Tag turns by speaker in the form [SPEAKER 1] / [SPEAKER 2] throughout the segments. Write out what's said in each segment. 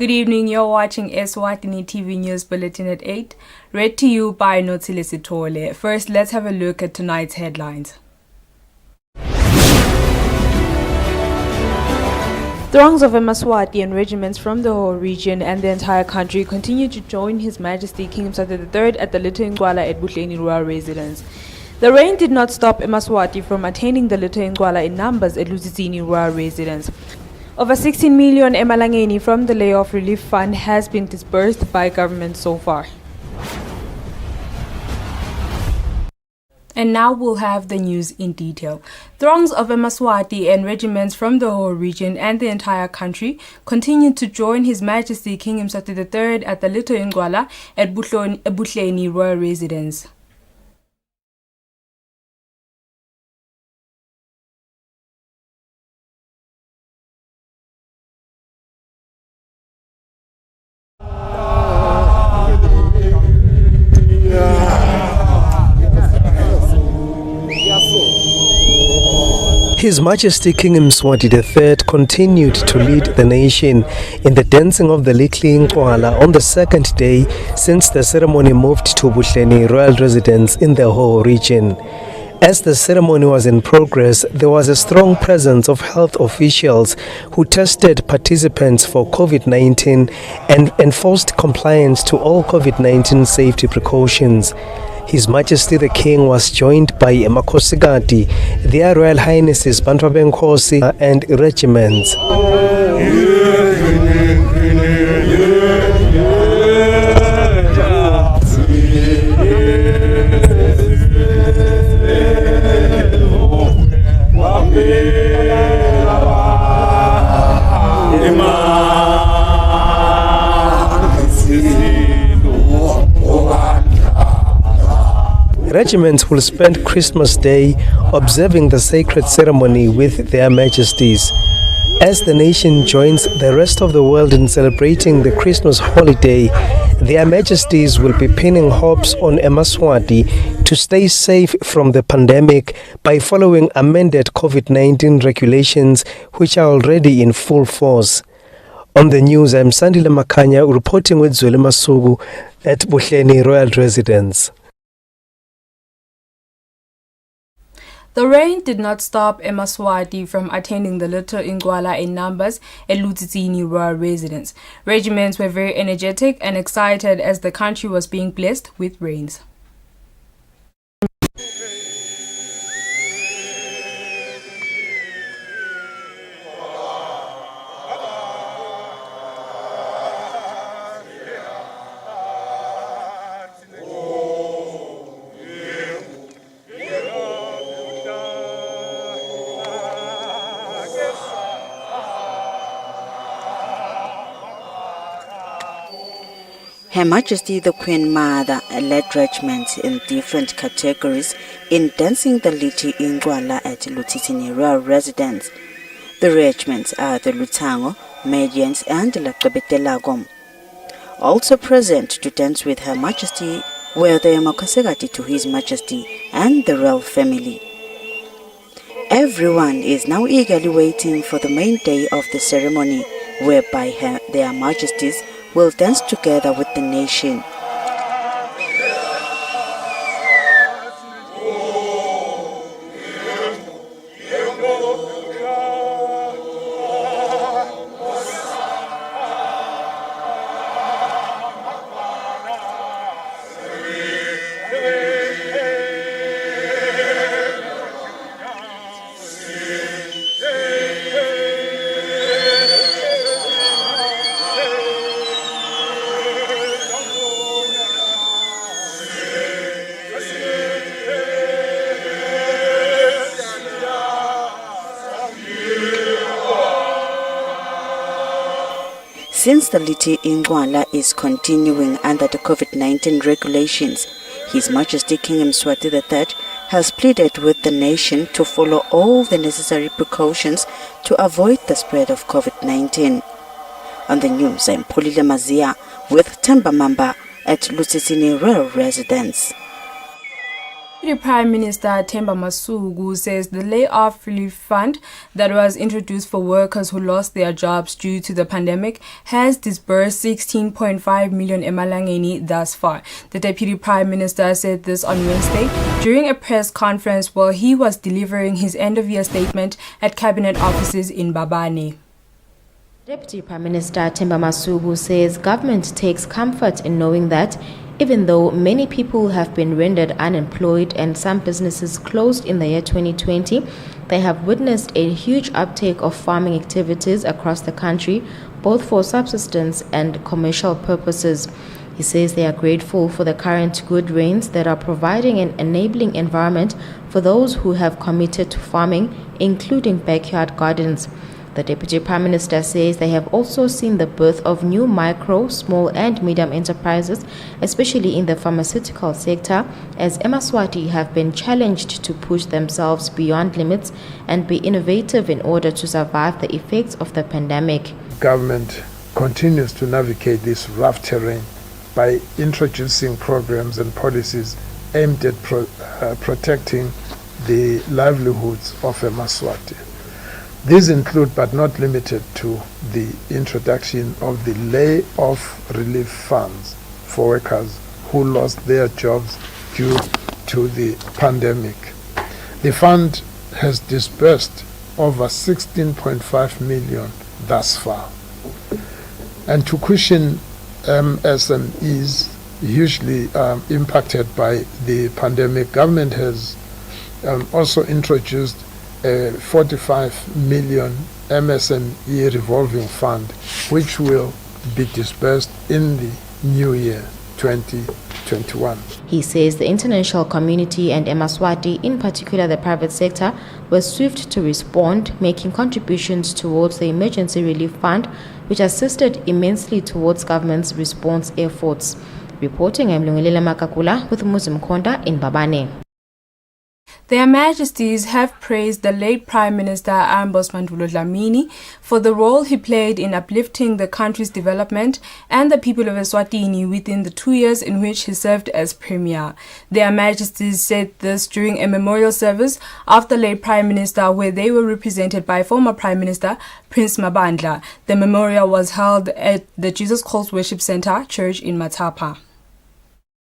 [SPEAKER 1] Good evening, you're watching Eswatini TV News Bulletin at 8, read to you by Notile Sitole. First, let's have a look at tonight's headlines. Throngs of Eswatini and regiments from the whole region and the entire country continue to join His Majesty King Mswati III at the Little Incwala at Butleni Royal Residence. The rain did not stop Eswatini from attaining the Little Incwala in numbers at Eswatini Royal Residence. Over 16 million emalangeni from the layoff relief fund has been disbursed by government so far. And now we'll have the news in detail. Throngs of Eswatini and regiments from the whole region and the entire country continue to join His Majesty King Mswati III at the Little Incwala at Butleni Royal Residence.
[SPEAKER 2] His Majesty King Mswati III continued to lead the nation in the dancing of the Little Incwala on the second day since the ceremony moved to Butleni Royal Residence in the whole region. As the ceremony was in progress, there was a strong presence of health officials who tested participants for COVID-19 and enforced compliance to all COVID-19 safety precautions. His Majesty the King was joined by Makhosikati, their Royal Highnesses Bantwa Benkhosi and regiments. Regiments will spend Christmas Day observing the sacred ceremony with their majesties. As the nation joins the rest of the world in celebrating the Christmas holiday, their majesties will be pinning hopes on Eswatini to stay safe from the pandemic by following amended COVID-19 regulations which are already in full force. On the news, I'm Sandile Makanya reporting with Zweli Masugu at Butleni Royal Residence.
[SPEAKER 1] The rain did not stop Eswatini from attaining the Little Incwala in numbers at Eswatini Royal Residence. Regiments were very energetic and excited as the country was being blessed with rains.
[SPEAKER 3] Her Majesty the Queen Mother led regiments in different categories in dancing the Little Incwala at Eswatini Royal Residence. The regiments are the Lutango, Medians and La Qabetelagom. Also present to dance with Her Majesty were the Makhosikati to His Majesty and the royal family. Everyone is now eagerly waiting for the main day of the ceremony, whereby their Majesties will dance together with the nation. Since the Little Incwala is continuing under the COVID-19 regulations, His Majesty King Mswati III has pleaded with the nation to follow all the necessary precautions to avoid the spread of COVID-19. On the news, I'm Polile Mazia with Tamba Mamba at Eswatini Royal Residence.
[SPEAKER 1] The Prime Minister Themba Masuku says the layoff relief fund that was introduced for workers who lost their jobs due to the pandemic has disbursed 16.5 million emalangeni thus far. The Deputy Prime Minister said this on Wednesday during a press conference while he was delivering his end-of-year statement at Cabinet offices in Babane.
[SPEAKER 4] Deputy Prime Minister Themba Masuku says government takes comfort in knowing that even though many people have been rendered unemployed and some businesses closed in the year 2020, they have witnessed a huge uptake of farming activities across the country, both for subsistence and commercial purposes. He says they are grateful for the current good rains that are providing an enabling environment for those who have committed to farming, including backyard gardens. The Deputy Prime Minister says they have also seen the birth of new micro, small and medium enterprises, especially in the pharmaceutical sector, as Eswatini have been challenged to push themselves beyond limits and be innovative in order to survive the effects of the pandemic.
[SPEAKER 5] Government continues to navigate this rough terrain by introducing programs and policies aimed at protecting the livelihoods of Eswatini. These include, but not limited to, the introduction of the layoff relief funds for workers who lost their jobs due to the pandemic. The fund has disbursed over 16.5 million thus far. And to cushion SMEs hugely impacted by the pandemic, government has also introduced a 45 million MSME revolving fund, which will be disbursed in the new year 2021.
[SPEAKER 4] He says the international community and Eswatini, in particular the private sector, were swift to respond, making contributions towards the emergency relief fund, which assisted immensely towards government's response efforts. Reporting, I'm Lungelele Makakula with Muslim Konda in Babane.
[SPEAKER 1] Their Majesties have praised the late Prime Minister Ambos Mandulo Dlamini for the role he played in uplifting the country's development and the people of Eswatini within the 2 years in which he served as Premier. Their Majesties said this during a memorial service of the late Prime Minister where they were represented by former Prime Minister Prince Mabandla. The memorial was held at the Jesus Calls Worship Center Church in Matapa.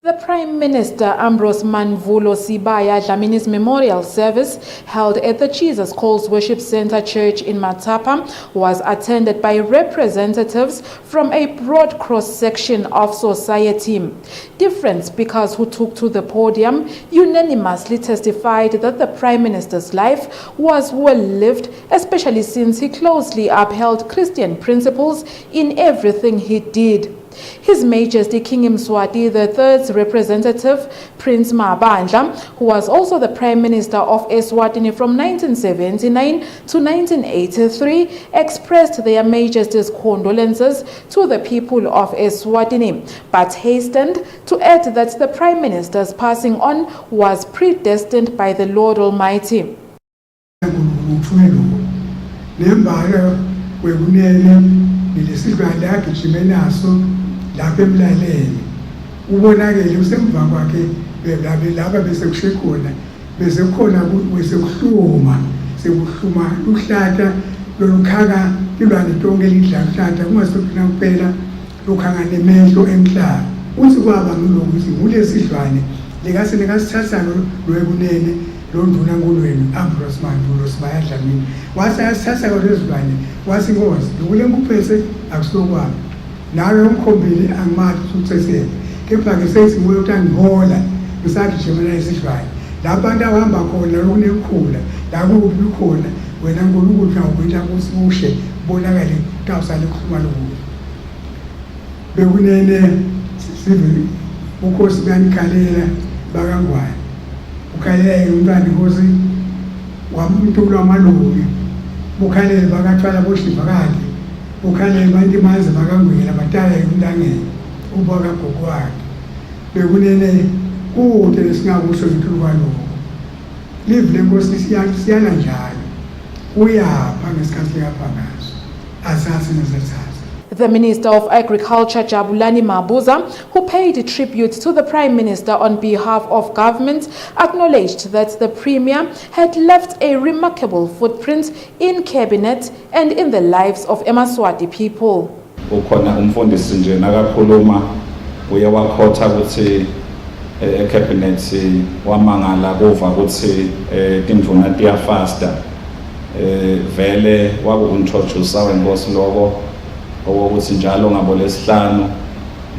[SPEAKER 6] The Prime Minister Ambrose Manvulo Sibaya Dlamini's memorial service held at the Jesus Calls Worship Center Church in Matapa was attended by representatives from a broad cross-section of society. Different speakers who took to the podium unanimously testified that the Prime Minister's life was well lived, especially since he closely upheld Christian principles in everything he did. His Majesty King Mswati III's representative, Prince Mabandla, who was also the Prime Minister of Eswatini from 1979 to 1983, expressed their Majesty's condolences to the people of Eswatini, but hastened to add that the Prime Minister's passing on was predestined by the Lord Almighty.
[SPEAKER 7] lapha emlaleni ubonakele usemva kwakhe laba besekushekona besekhona besekuhluma sekuhluma luhlaka lolukhaka ilwane tonke lidlahlata kungasophina kuphela lukhanga nemehlo emhlaba uthi kwaba ngulokuthi kulesidlwane likasene kasithatha lwekunene londuna nkolweni Ambrose Mandulo Sibaya Dlamini wasasithatha kwalezilwane wasingozi kule kuphese akusokwami nawe umkhombile angimathi usucesele kepha ke sesibuye utangihola ngisagijimela isidlwane la bantu abahamba khona lokunekhula la kuphi khona wena nkulunkulu nawukwita ukuthi ushe bonakale utawusale kuhluma lokhu bekunene sivi ukhosi kanikhalela bakangwane ukhalela umntwana inkosi wamuntu lwamalungu ukhalela bakathwala boshivakade ukhalela abantu manzi bakangwela batala emntangeni ubaka gogo wakhe bekunene kude lesingakusho ngithu kwaloko live lenkosi siyana njalo uyapha ngesikhathi lapha ngaso asase nesathatha.
[SPEAKER 6] The Minister of Agriculture, Jabulani Mabuza, who paid tribute to the Prime Minister on behalf of government, acknowledged that the Premier had left a remarkable footprint in cabinet and in the lives of eMaswati people.
[SPEAKER 8] Ukhona umfundisi nje nakakhuluma uye wakhotha ukuthi ecabinet wamangala kuva ukuthi tindvuna tiyafasta vele waku-introduce wenkosi lokho okokuthi njalo ngabo lesihlanu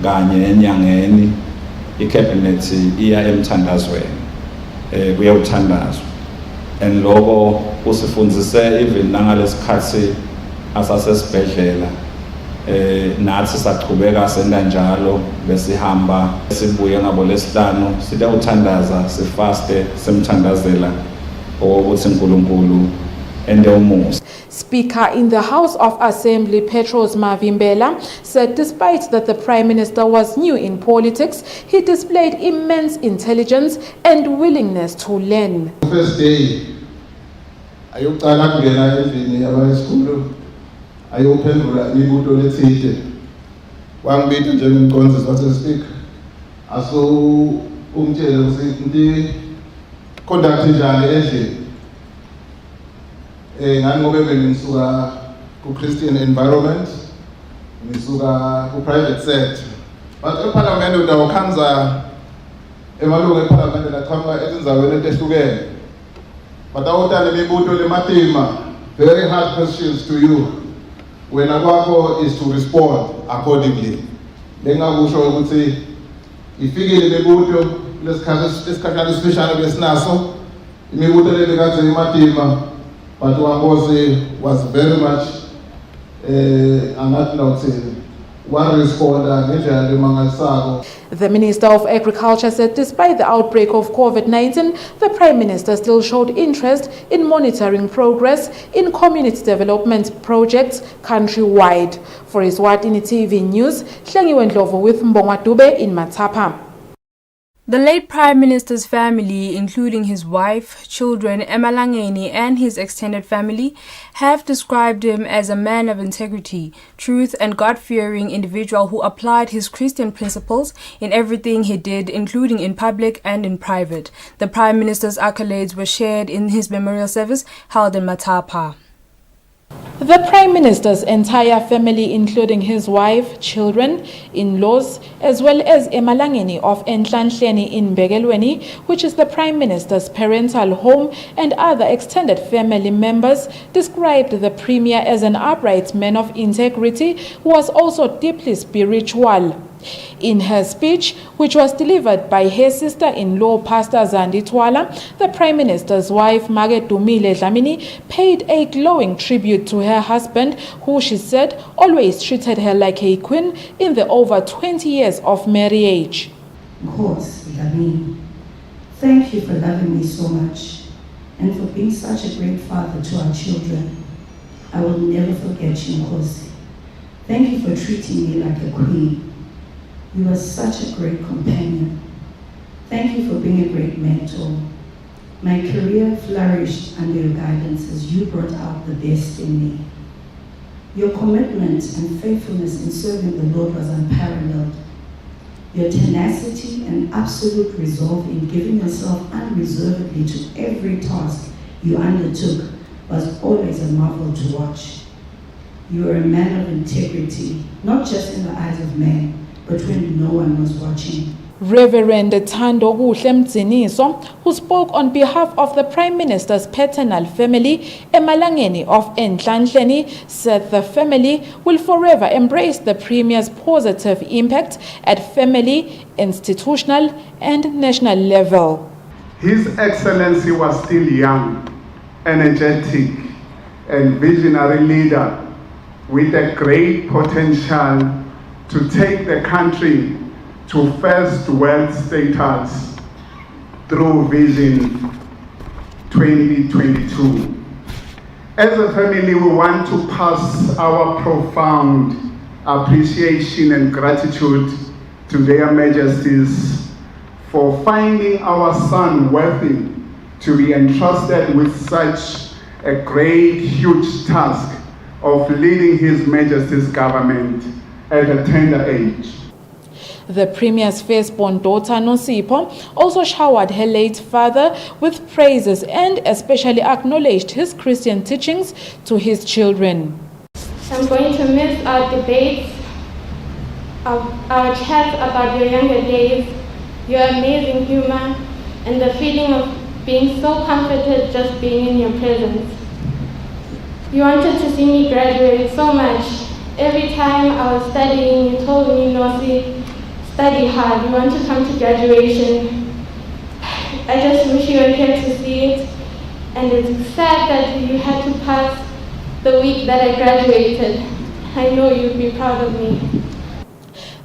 [SPEAKER 8] kanye enyangeni icabinet iya emthandazweni kuyawuthandazwa and lokho usifundzise even nangalesikhathi asasesibhedlela nathi saqhubeka senda njalo besihamba sibuye ngabo lesihlanu sitawuthandaza sifaste simthandazela ukuthi uNkulunkulu ende umusa.
[SPEAKER 6] Speaker in the House of Assembly, Petros Mavimbela, said despite that the Prime Minister was new in politics, he displayed immense intelligence and willingness to learn.
[SPEAKER 9] First day, ayuqala kungena endlini yabayisikulu ayophendula imibuto lethile wangibita njengomqondisi wasespeaker aso umtshele ukuthi ndi conduct njani endlini ngani ngobe ngisuka ku Christian environment ngisuka ku private sector but eParliament udawukhanza emalungu eParliament laqhamuka ezinzaweni etehlukene but awutana imibuto lematima very hard questions to you. When akwakho is to respond accordingly. Lengakusho ukuthi ifikile imibuto lesikhathi special besinaso imibuto lebekaze ematima but Wambozi was very much angathi nawuthini
[SPEAKER 6] The Minister of Agriculture said despite the outbreak of COVID-19, the Prime Minister still showed interest in monitoring progress in community development projects countrywide. For Eswatini TV News, Hlengiwe Ndlovu with Mbongwa Dube in Matapa.
[SPEAKER 1] The late Prime Minister's family, including his wife, children, Emalangeni, and his extended family, have described him as a man of integrity, truth, and God-fearing individual who applied his Christian principles in everything he did, including in public and in private. The Prime Minister's accolades were shared in his memorial service held in Matapa.
[SPEAKER 6] The Prime Minister's entire family, including his wife, children, in-laws, as well as Emalangeni of Enhlanhleni in Begelweni, which is the Prime Minister's parental home, and other extended family members, described the Premier as an upright man of integrity who was also deeply spiritual. In her speech, which was delivered by her sister-in-law, Pastor Zandi Twala, the Prime Minister's wife, Dumile Dlamini, paid a glowing tribute to her husband, who she said always treated her like a queen in the over 20 years of marriage.
[SPEAKER 10] Dlamini, thank you for loving me so much and for being such a great father to our children. I will never forget you, Nkosi. Thank you for treating me like a queen. You are such a great companion. Thank you for being a great mentor. My career flourished under your guidance as you brought out the best in me. Your commitment and faithfulness in serving the Lord was unparalleled. Your tenacity and absolute resolve in giving yourself unreservedly to every task you undertook was always a marvel to watch. You are a man of integrity, not just in the eyes of men, but when no one was watching.
[SPEAKER 6] Reverend Thando Kuhle Mdziniso, who spoke on behalf of the Prime Minister's paternal family, Emalangeni of Enhlanhleni, said the family will forever embrace the Premier's positive impact at family, institutional, and national level.
[SPEAKER 11] His Excellency was still young, energetic, and visionary leader with a great potential to take the country to first world status through Vision 2022. As a family, we want to pass our profound appreciation and gratitude to their majesties for finding our son worthy to be entrusted with such a great, huge task of leading His Majesty's government at a tender age.
[SPEAKER 6] The Premier's firstborn daughter, Nosipho, also showered her late father with praises and especially acknowledged his Christian teachings to his children.
[SPEAKER 12] I'm going to miss our debates, our chats about your younger days, your amazing humor, and the feeling of being so comforted just being in your presence. You wanted to see me graduate so much. Every time I was studying, you told me, Nosi, study hard, you want to come to graduation. I just wish you were here to see it. And it's sad that you had to pass the week that I graduated. I know you'd be proud of me.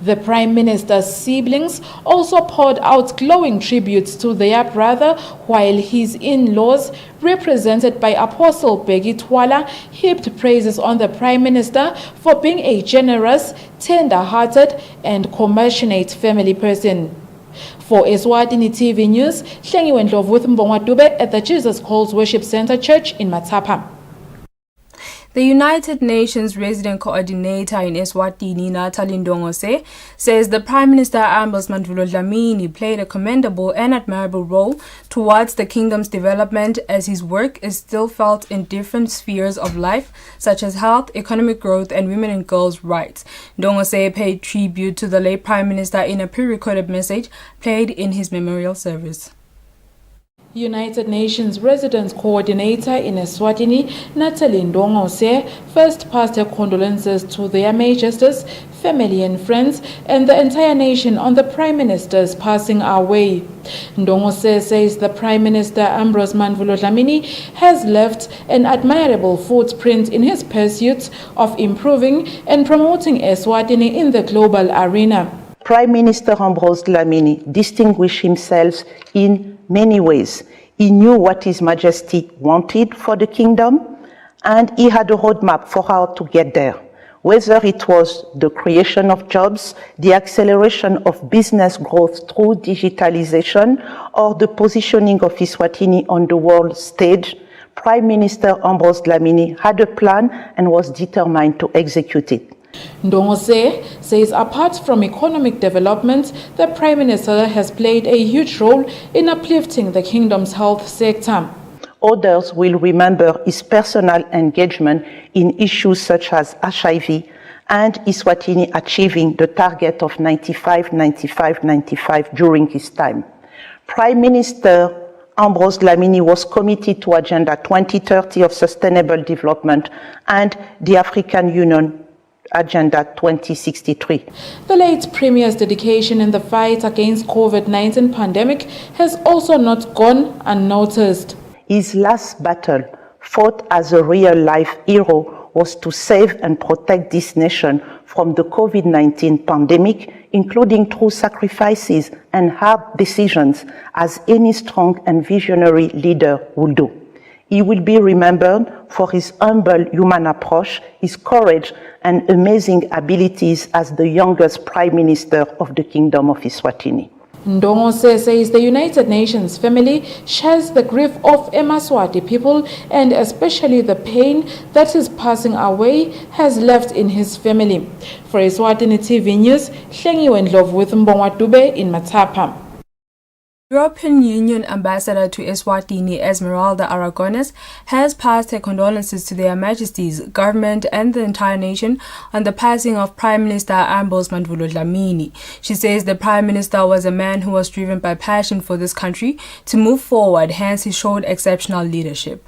[SPEAKER 6] The Prime Minister's siblings also poured out glowing tributes to their brother, while his in-laws, represented by Apostle Bheki Twala, heaped praises on the Prime Minister for being a generous, tender-hearted and compassionate family person. For Eswatini TV News, Hlengiwe Ndlovu with Mbongwa Dube at the Jesus Calls Worship Center Church in Matapa.
[SPEAKER 1] The United Nations Resident Coordinator in Eswatini, Natalie Ndongose, says the Prime Minister Ambrose Mandvulo Dlamini played a commendable and admirable role towards the kingdom's development, as his work is still felt in different spheres of life, such as health, economic growth, and women and girls' rights. Ndongose paid tribute to the late Prime Minister in a pre-recorded message played in his memorial service.
[SPEAKER 6] United Nations Residence Coordinator in Eswatini, Natalie Ndongose, first passed her condolences to their Majesties, family and friends, and the entire nation on the Prime Minister's passing away. Ndongose says the Prime Minister Ambrose Mandvulo Dlamini has left an admirable footprint in his pursuit of improving and promoting Eswatini in the global arena.
[SPEAKER 13] Prime Minister Ambrose Dlamini distinguished himself in many ways. He knew what His Majesty wanted for the kingdom, and he had a roadmap for how to get there. Whether it was the creation of jobs, the acceleration of business growth through digitalization, or the positioning of Eswatini on the world stage, Prime Minister Ambrose Dlamini had a plan and was determined to execute it.
[SPEAKER 6] Ndongose says apart from economic development, the Prime Minister has played a huge role in uplifting the kingdom's health sector.
[SPEAKER 13] Others will remember his personal engagement in issues such as HIV and Eswatini achieving the target of 95 during his time. Prime Minister Ambrose Dlamini was committed to Agenda 2030 of Sustainable Development and the African Union Agenda 2063.
[SPEAKER 6] The late Premier's dedication in the fight against COVID-19 pandemic has also not gone unnoticed.
[SPEAKER 13] His last battle, fought as a real-life hero, was to save and protect this nation from the COVID-19 pandemic, including through sacrifices and hard decisions, as any strong and visionary leader would do. He will be remembered for his humble human approach, his courage, and amazing abilities as the youngest Prime Minister of the Kingdom of Eswatini.
[SPEAKER 6] Ndongose says the United Nations family shares the grief of Emaswati people, and especially the pain that his passing away has left in his family. For Eswatini TV News, Hlengiwe Ndlovu with Mbongwa Dube in Matapa.
[SPEAKER 1] European Union Ambassador to Eswatini, Esmeralda Aragones, has passed her condolences to their Majesties, government and the entire nation on the passing of Prime Minister Ambrose Mandvulo Dlamini. She says the Prime Minister was a man who was driven by passion for this country to move forward, hence he showed exceptional leadership.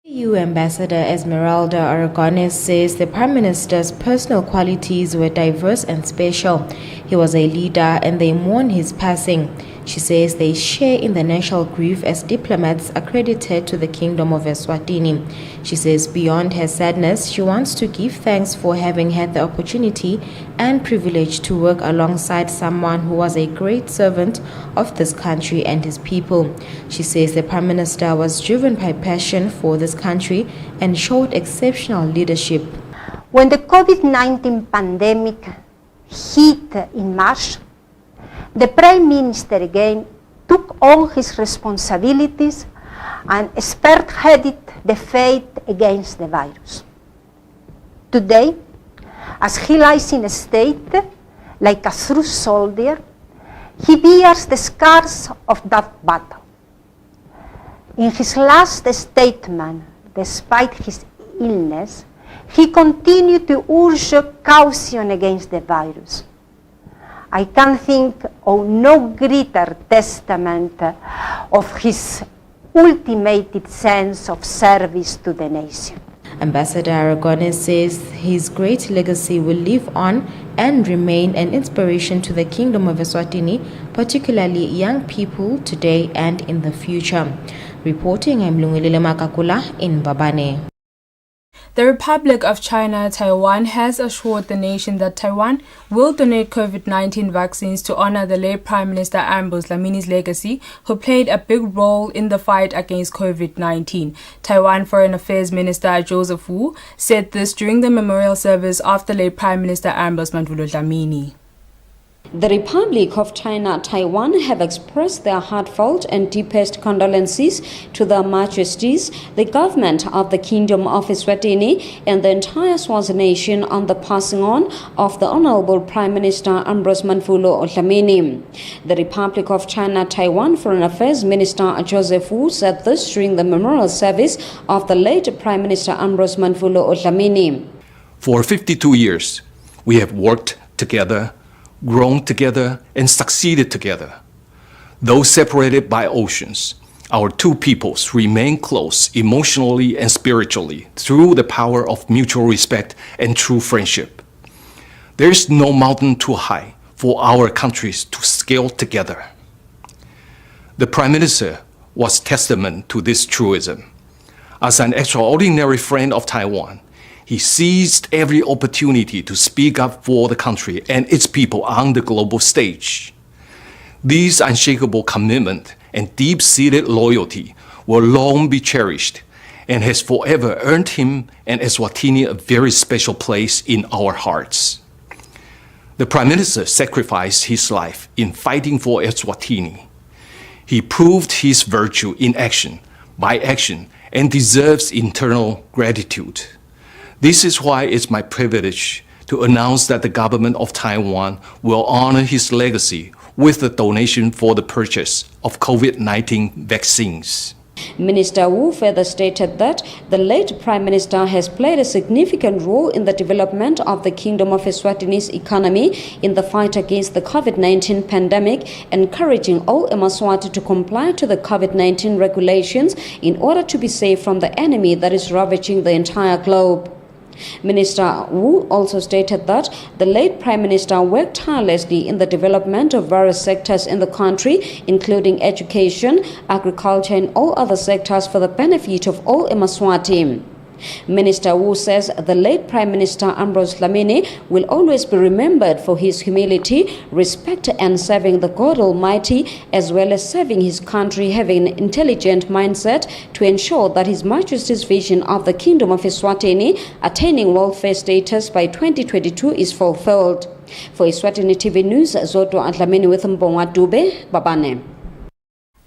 [SPEAKER 4] EU Ambassador Esmeralda Aragones says the Prime Minister's personal qualities were diverse and special. He was a leader and they mourn his passing. She says they share in the national grief as diplomats accredited to the Kingdom of Eswatini. She says beyond her sadness, she wants to give thanks for having had the opportunity and privilege to work alongside someone who was a great servant of this country and his people. She says the Prime Minister was driven by passion for this country and showed exceptional leadership.
[SPEAKER 14] When the COVID-19 pandemic hit in March, the Prime Minister again took on his responsibilities and spearheaded the fight against the virus. Today, as he lies in state, like a true soldier, he bears the scars of that battle. In his last statement, despite his illness, he continued to urge caution against the virus. I can think of no greater testament of his ultimate sense of service to the nation.
[SPEAKER 4] Ambassador Aragonés says his great legacy will live on and remain an inspiration to the Kingdom of Eswatini, particularly young people today and in the future. Reporting, I'm Lungilile Makakula in Babane.
[SPEAKER 1] The Republic of China, Taiwan, has assured the nation that Taiwan will donate COVID-19 vaccines to honor the late Prime Minister Ambrose Dlamini's legacy, who played a big role in the fight against COVID-19. Taiwan Foreign Affairs Minister Joseph Wu said this during the memorial service of the late Prime Minister Ambrose Dlamini.
[SPEAKER 15] The Republic of China, Taiwan have expressed their heartfelt and deepest condolences to Their Majesties, the government of the Kingdom of Eswatini, and the entire Swazi nation on the passing on of the Honorable Prime Minister Ambrose Dlamini. The Republic of China, Taiwan Foreign Affairs Minister Joseph Wu said this during the memorial service of the late Prime Minister Ambrose Dlamini.
[SPEAKER 16] For 52 years, we have worked together, grown together, and succeeded together. Though separated by oceans, our two peoples remain close emotionally and spiritually through the power of mutual respect and true friendship. There is no mountain too high for our countries to scale together. The Prime Minister was testament to this truism. As an extraordinary friend of Taiwan, he seized every opportunity to speak up for the country and its people on the global stage. This unshakable commitment and deep-seated loyalty will long be cherished and has forever earned him and Eswatini a very special place in our hearts. The Prime Minister sacrificed his life in fighting for Eswatini. He proved his virtue in action, by action, and deserves eternal gratitude. This is why it's my privilege to announce that the government of Taiwan will honor his legacy with a donation for the purchase of COVID-19 vaccines.
[SPEAKER 15] Minister Wu further stated that the late Prime Minister has played a significant role in the development of the Kingdom of Eswatini's economy in the fight against the COVID-19 pandemic, encouraging all Emaswati to comply to the COVID-19 regulations in order to be safe from the enemy that is ravaging the entire globe. Minister Wu also stated that the late Prime Minister worked tirelessly in the development of various sectors in the country, including education, agriculture, and all other sectors for the benefit of all Emaswati. Minister Wu says the late Prime Minister Ambrose Dlamini will always be remembered for his humility, respect, and serving the God Almighty, as well as serving his country, having an intelligent mindset to ensure that His Majesty's vision of the Kingdom of Eswatini attaining welfare status by 2022 is fulfilled. For Eswatini TV News, Zoto Dlamini with Mbongwa Dube, Babane.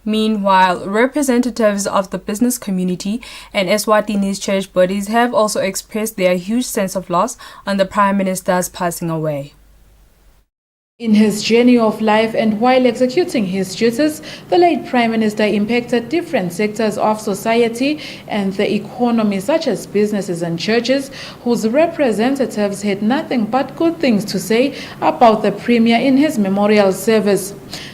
[SPEAKER 1] Meanwhile, representatives of the business community and Eswatini's church bodies have also expressed their huge sense of loss on the Prime Minister's passing away.
[SPEAKER 6] In his journey of life and while executing his duties, the late Prime Minister impacted different sectors of society and the economy, such as businesses and churches, whose representatives had nothing but good things to say about the Premier in his memorial service.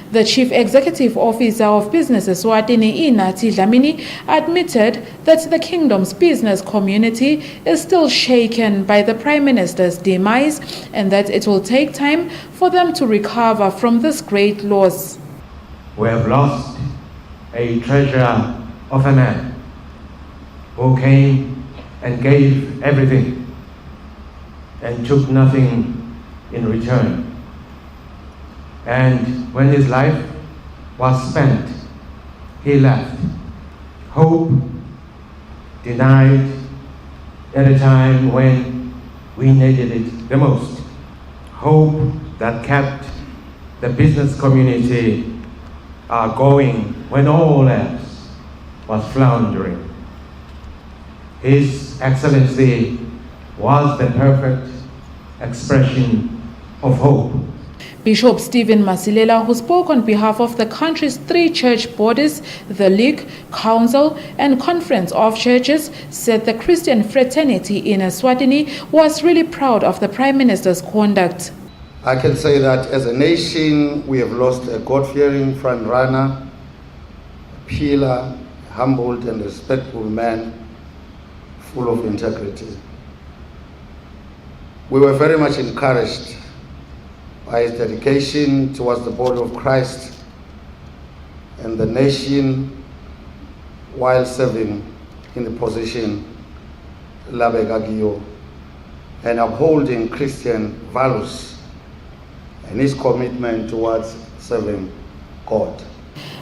[SPEAKER 6] The Chief Executive Officer of Business Eswatini, Inathi Dlamini, admitted that the kingdom's business community is still shaken by the Prime Minister's demise and that it will take time for them to recover from this great loss.
[SPEAKER 17] We have lost a treasure of a man who came and gave everything and took nothing in return. And when his life was spent, he left. Hope denied at a time when we needed it the most. Hope that kept the business community going when all else was floundering. His Excellency was the perfect expression of hope.
[SPEAKER 6] Bishop Stephen Masilela, who spoke on behalf of the country's 3 church bodies, the League, Council and Conference of Churches, said the Christian fraternity in Eswatini was really proud of the Prime Minister's conduct.
[SPEAKER 18] I can say that as a nation, we have lost a God-fearing front-runner, a pillar, humbled and respectful man, full of integrity. We were very much encouraged by his dedication towards the body of Christ and the nation while serving in the position Labegagio and upholding Christian values and his commitment towards serving God.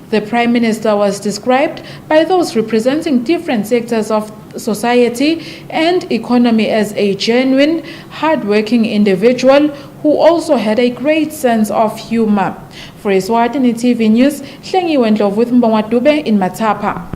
[SPEAKER 6] The Prime Minister was described by those representing different sectors of society and economy as a genuine, hard-working individual who also had a great sense of humor. For Eswatini TV News, Hlengiwe Ndlovu with Mbongwa Dube in Matapa.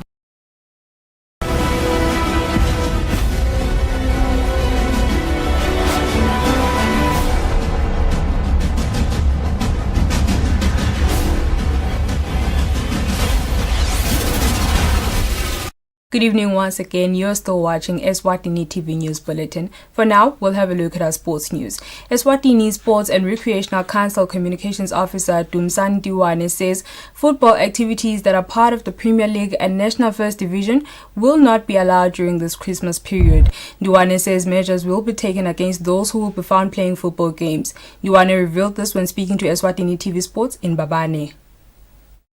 [SPEAKER 1] Good evening once again. You're still watching Eswatini TV News Bulletin. For now, we'll have a look at our sports news. Eswatini Sports and Recreational Council Communications Officer Dumsani Diwane says football activities that are part of the Premier League and National First Division will not be allowed during this Christmas period. Diwane says measures will be taken against those who will be found playing football games. Diwane revealed this when speaking to Eswatini TV Sports in Babane.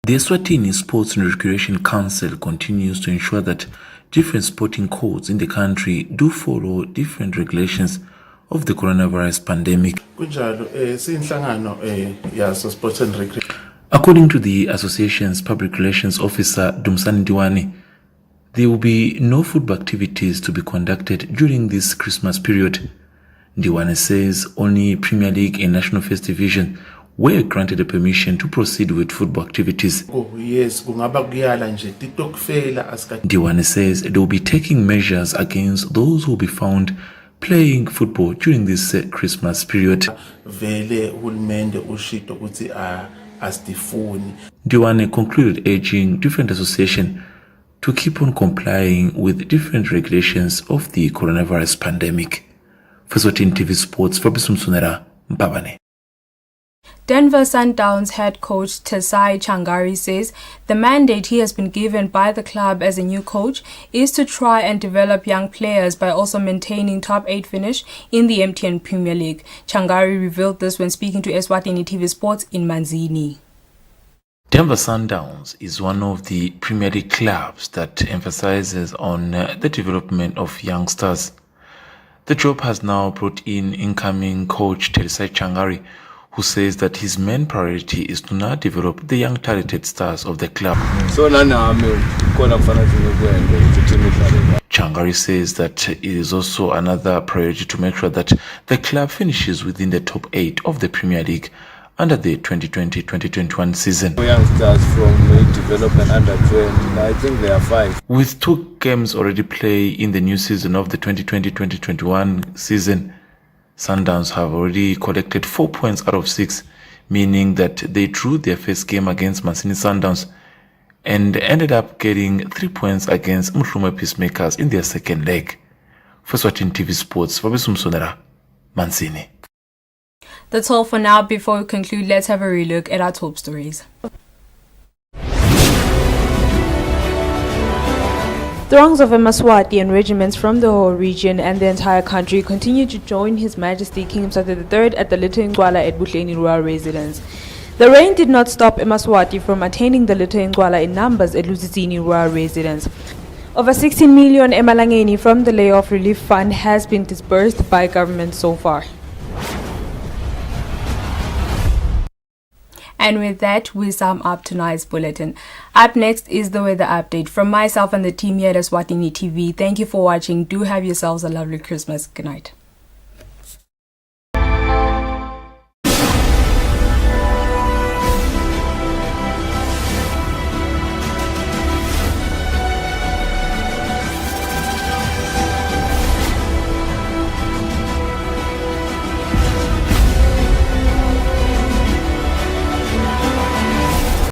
[SPEAKER 19] The Eswatini Sports and Recreation Council continues to ensure that different sporting codes in the country do follow different regulations of the coronavirus pandemic. According to the association's public relations officer Dumsani Diwane, there will be no football activities to be conducted during this Christmas period. Diwane says only Premier League and National First Division were granted a permission to proceed with football activities. Diwane says they will be taking measures against those who will be found playing football during this Christmas period. Diwane concluded urging different associations to keep on complying with different regulations of the coronavirus pandemic. For Eswatini TV Sports, Fabrice Msunera, Mbabane.
[SPEAKER 1] Denver Sundowns head coach Tesai Changari says the mandate he has been given by the club as a new coach is to try and develop young players by also maintaining top 8 finish in the MTN Premier League. Changari revealed this when speaking to Eswatini TV Sports in Manzini.
[SPEAKER 19] Denver Sundowns is one of the Premier League clubs that emphasizes on the development of youngsters. The job has now brought in incoming coach Tesai Changari, who says that his main priority is to now develop the young talented stars of the club. Changari says that it is also another priority to make sure that the club finishes within the top 8 of the Premier League under the 2020-2021 season.
[SPEAKER 20] Youngsters from development under 20, I think there are 5.
[SPEAKER 19] With 2 games already played in the new season of the 2020-2021 season, Sundowns have already collected 4 points out of 6, meaning that they drew their first game against Mancini Sundowns and ended up getting 3 points against Mhlume Peacemakers in their second leg. For Eswatini TV Sports, Fabrice Msunera, Mancini.
[SPEAKER 1] That's all for now. Before we conclude, let's have a relook at our top stories. Throngs of Eswatini and regiments from the whole region and the entire country continue to join His Majesty King Mswati III at the Little Incwala at Butleni Rural Residence. The rain did not stop Eswatini from attaining the Little Incwala in numbers at Eswatini Rural Residence. Over 16 million emalangeni from the Layoff Relief Fund has been disbursed by government so far. And with that, we sum up tonight's bulletin. Up next is the weather update from myself and the team here at Eswatini TV. Thank you for watching. Do have yourselves a lovely Christmas. Good night.